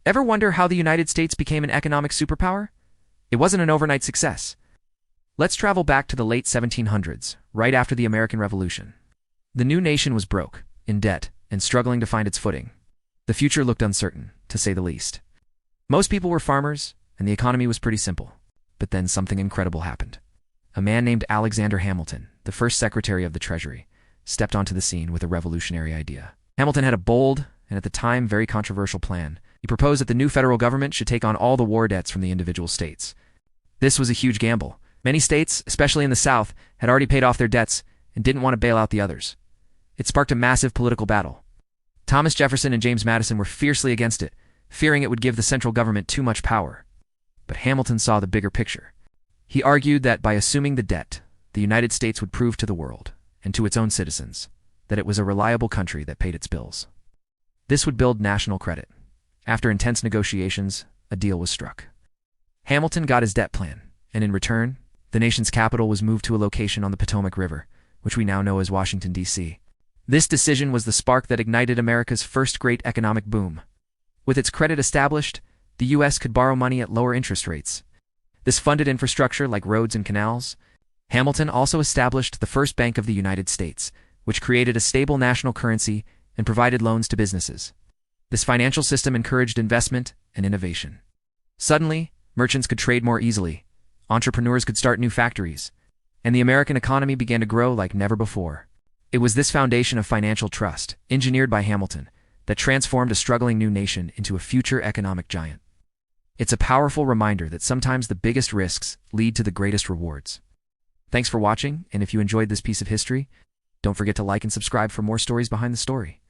Ever wonder how the United States became an economic superpower? It wasn't an overnight success. Let's travel back to the late 1700s, right after the American Revolution. The new nation was broke, in debt, and struggling to find its footing. The future looked uncertain, to say the least. Most people were farmers, and the economy was pretty simple. But then something incredible happened. A man named Alexander Hamilton, the first Secretary of the Treasury, stepped onto the scene with a revolutionary idea. Hamilton had a bold, and at the time very controversial plan. He proposed that the new federal government should take on all the war debts from the individual states. This was a huge gamble. Many states, especially in the South, had already paid off their debts and didn't want to bail out the others. It sparked a massive political battle. Thomas Jefferson and James Madison were fiercely against it, fearing it would give the central government too much power. But Hamilton saw the bigger picture. He argued that by assuming the debt, the United States would prove to the world, and to its own citizens, that it was a reliable country that paid its bills. This would build national credit. After intense negotiations, a deal was struck. Hamilton got his debt plan, and in return, the nation's capital was moved to a location on the Potomac River, which we now know as Washington, D.C. This decision was the spark that ignited America's first great economic boom. With its credit established, the U.S. could borrow money at lower interest rates. This funded infrastructure like roads and canals. Hamilton also established the first Bank of the United States, which created a stable national currency and provided loans to businesses. This financial system encouraged investment and innovation. Suddenly, merchants could trade more easily, entrepreneurs could start new factories, and the American economy began to grow like never before. It was this foundation of financial trust, engineered by Hamilton, that transformed a struggling new nation into a future economic giant. It's a powerful reminder that sometimes the biggest risks lead to the greatest rewards. Thanks for watching, and if you enjoyed this piece of history, don't forget to like and subscribe for more stories behind the story.